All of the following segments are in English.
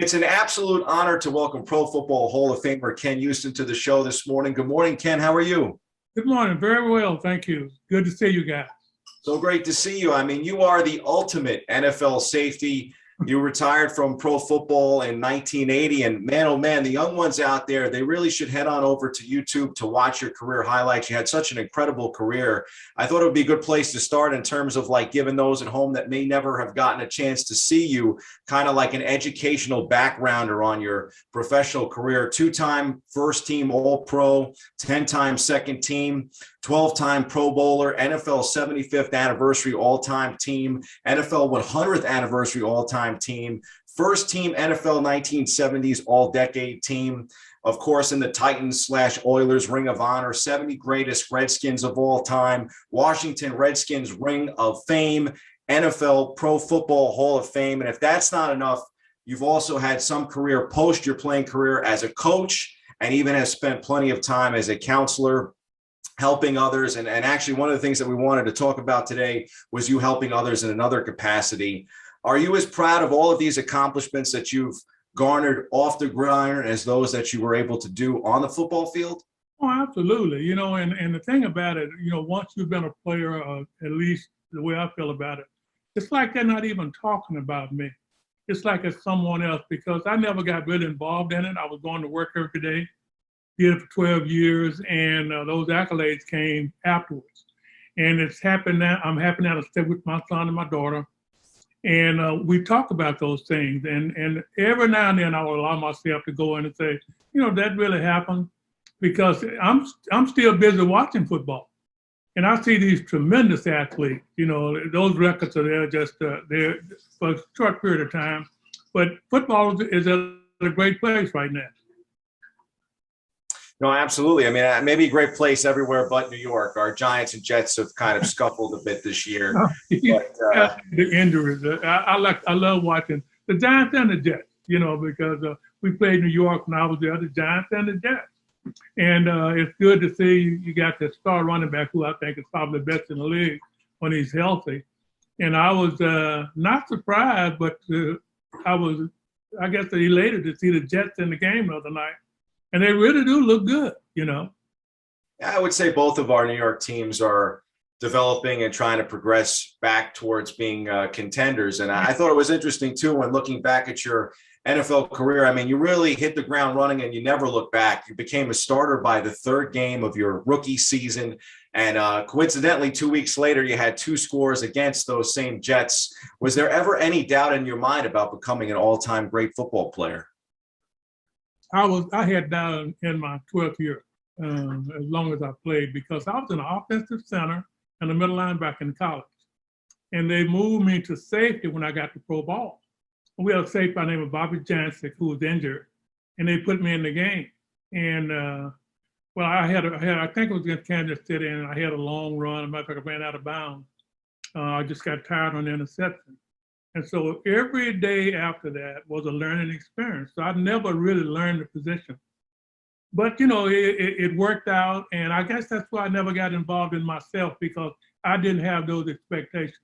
It's an absolute honor to welcome Pro Football Hall of Famer Ken Houston to the show this morning. Good morning, Ken. How are you? Good morning. Very well. Thank you. Good to see you guys. So great to see you. I mean, you are the ultimate NFL safety. You retired from pro football in 1980, and man, oh man, the young ones out there, they really should head on over to YouTube to watch your career highlights. You had such an incredible career. I thought it would be a good place to start in terms of like giving those at home that may never have gotten a chance to see you kind of like an educational backgrounder on your professional career. 2-time first team All-Pro, 10-time second team, 12-time Pro Bowler, NFL 75th anniversary all-time team, NFL 100th anniversary all-time team, first team NFL 1970s all-decade team, of course, in the Titans/Oilers Ring of Honor, 70 greatest Redskins of all time, Washington Redskins Ring of Fame, NFL Pro Football Hall of Fame. And if that's not enough, you've also had some career post your playing career as a coach, and even have spent plenty of time as a counselor, helping others. And actually, one of the things that we wanted to talk about today was you helping others in another capacity. Are you as proud of all of these accomplishments that you've garnered off the gridiron as those that you were able to do on the football field? Oh, absolutely. You know, and the thing about it, you know, once you've been a player, at least the way I feel about it, it's like they're not even talking about me. It's like it's someone else, because I never got really involved in it. I was going to work every day, did it for 12 years, and those accolades came afterwards. And it's happened now. I'm happy now to stay with my son and my daughter. And we talk about those things. And every now and then I will allow myself to go in and say, you know, that really happened, because I'm still busy watching football. And I see these tremendous athletes, you know, those records are there just there for a short period of time. But football is at a great place right now. No, absolutely. I mean, maybe a great place everywhere but New York. Our Giants and Jets have kind of scuffled a bit this year. But, the injuries. I love watching the Giants and the Jets, you know, because we played New York when I was there, the Giants and the Jets. And it's good to see you got the star running back, who I think is probably the best in the league when he's healthy. And I was not surprised, but I was, I guess, elated to see the Jets in the game the other night. And they really do look good, you know. I would say both of our New York teams are developing and trying to progress back towards being contenders. And I thought it was interesting, too, when looking back at your NFL career. I mean, you really hit the ground running and you never looked back. You became a starter by the third game of your rookie season. And coincidentally, 2 weeks later, you had 2 scores against those same Jets. Was there ever any doubt in your mind about becoming an all-time great football player? I had down in my 12th year, as long as I played, because I was an offensive center and a middle linebacker in college. And they moved me to safety when I got to pro ball. We had a safety by the name of Bobby C, who was injured, and they put me in the game. And well, I think it was against Kansas City, and I had a long run. As a matter of fact, I ran out of bounds. I just got tired on the interception. And so every day after that was a learning experience. So I never really learned the position. But, you know, it worked out. And I guess that's why I never got involved in myself, because I didn't have those expectations.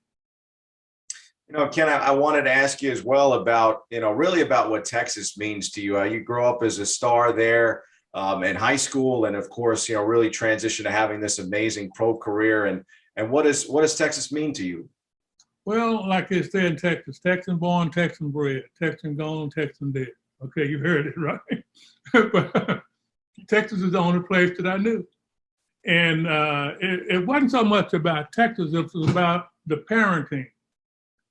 You know, Ken, I wanted to ask you as well about, you know, really about what Texas means to you. You grew up as a star there in high school, and of course, you know, really transitioned to having this amazing pro career. And what does Texas mean to you? Well, like they say in Texas, Texan born, Texan bred, Texan gone, Texan dead. Okay, you heard it right. But Texas is the only place that I knew. And it wasn't so much about Texas, it was about the parenting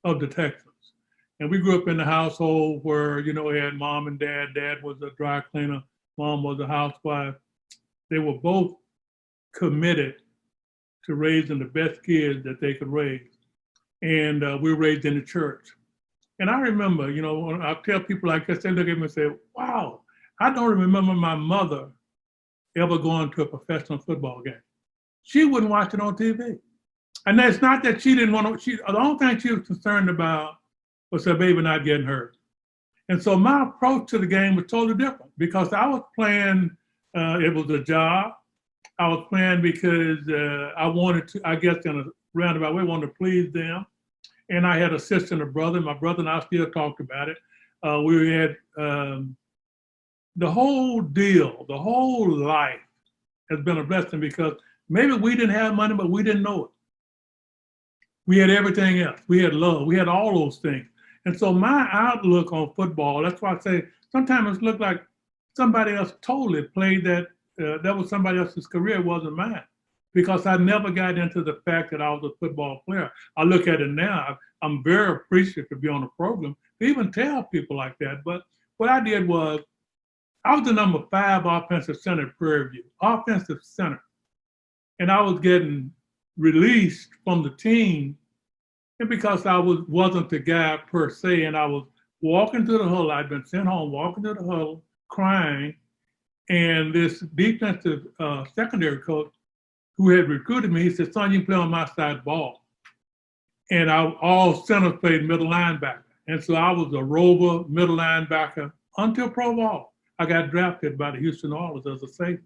of the Texans. And we grew up in a household where, you know, we had mom and dad. Dad was a dry cleaner, mom was a housewife. They were both committed to raising the best kids that they could raise. And we were raised in the church. And I remember, you know, when I tell people like this, they look at me and say, wow, I don't remember my mother ever going to a professional football game. She wouldn't watch it on TV. And it's not that she didn't want to, the only thing she was concerned about was her baby not getting hurt. And so my approach to the game was totally different, because I was playing, it was a job. I was playing because I wanted to, I guess in a roundabout way, wanted to please them. And I had a sister and a brother. My brother and I still talked about it. We had the whole deal, the whole life has been a blessing because maybe we didn't have money, but we didn't know it. We had everything else. We had love. We had all those things. And so my outlook on football, that's why I say sometimes it looked like somebody else totally played that. That was somebody else's career, it wasn't mine. Because I never got into the fact that I was a football player. I look at it now, I'm very appreciative to be on the program, to even tell people like that. But what I did was, I was the number 5 offensive center at Prairie View, offensive center. And I was getting released from the team, and because I wasn't the guy per se, and I was walking to the huddle, I'd been sent home, walking to the huddle, crying, and this defensive secondary coach who had recruited me, he said, son, you can play on my side ball. And all centers played middle linebacker. And so I was a rover middle linebacker until pro ball. I got drafted by the Houston Oilers as a safety.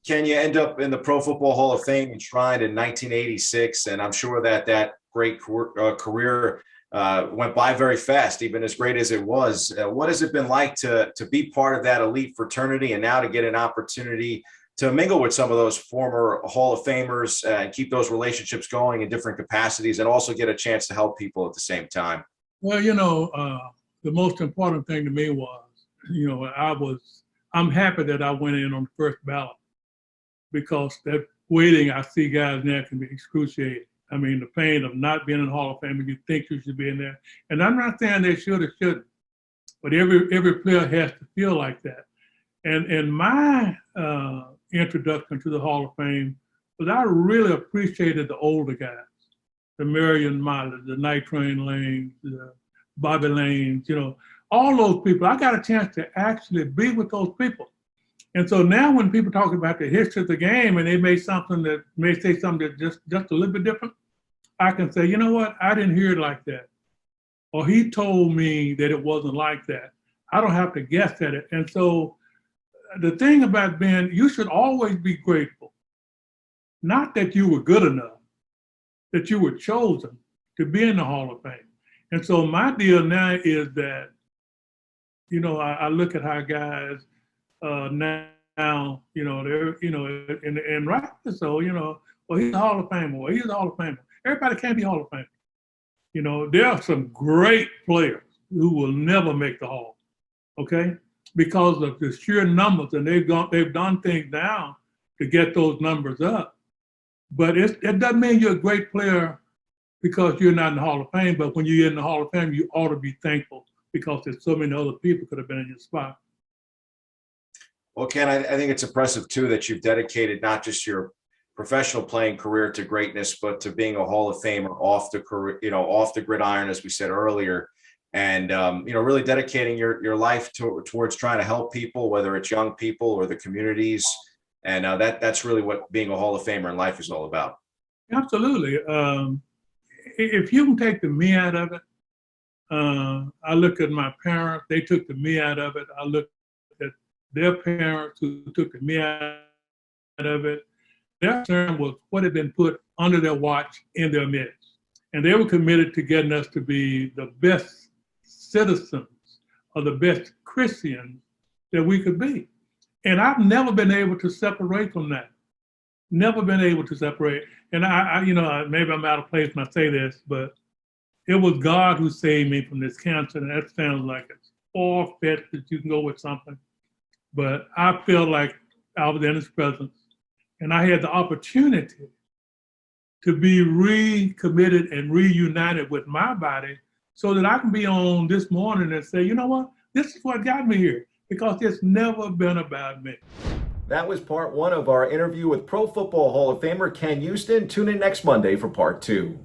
Ken, you end up in the Pro Football Hall of Fame, enshrined in 1986, and I'm sure that great career went by very fast, even as great as it was. What has it been like to be part of that elite fraternity and now to get an opportunity to mingle with some of those former Hall of Famers and keep those relationships going in different capacities and also get a chance to help people at the same time? Well, the most important thing to me was, I'm happy that I went in on the first ballot, because that waiting, I see guys now can be excruciating. I mean, the pain of not being in the Hall of Fame, and you think you should be in there. And I'm not saying they should or shouldn't, but every player has to feel like that. And my introduction to the Hall of Fame was I really appreciated the older guys, the Marion Milers, the Night Train Lanes, the Bobby Lanes, all those people. I got a chance to actually be with those people. And so now when people talk about the history of the game and they may say something that's just a little bit different, I can say, you know what, I didn't hear it like that. Or he told me that it wasn't like that. I don't have to guess at it. And so the thing about you should always be grateful. Not that you were good enough, that you were chosen to be in the Hall of Fame. And so my deal now is that, I look at how guys now, they're, and rightly so, well, he's a Hall of Famer, well, he's a Hall of Famer. Everybody can't be Hall of Famer. There are some great players who will never make the Hall, okay? Because of the sheer numbers, and they've done things now to get those numbers up. But it doesn't mean you're a great player because you're not in the Hall of Fame, but when you're in the Hall of Fame, you ought to be thankful because there's so many other people could have been in your spot. Well, Ken, I think it's impressive, too, that you've dedicated not just your professional playing career to greatness, but to being a Hall of Famer off the gridiron, as we said earlier, and, really dedicating your life towards trying to help people, whether it's young people or the communities. And that's really what being a Hall of Famer in life is all about. Absolutely. If you can take the me out of it, I look at my parents, they took the me out of it. I look at their parents who took the me out of it. Their term was what had been put under their watch in their midst. And they were committed to getting us to be the best citizens or the best Christians that we could be. And I've never been able to separate from that. Never been able to separate. And I maybe I'm out of place when I say this, but it was God who saved me from this cancer. And that sounds like it's far-fetched that you can go with something. But I feel like I was in his presence. And I had the opportunity to be recommitted and reunited with my body so that I can be on this morning and say, you know what, this is what got me here, because it's never been about me. That was part one of our interview with Pro Football Hall of Famer Ken Houston. Tune in next Monday for part two.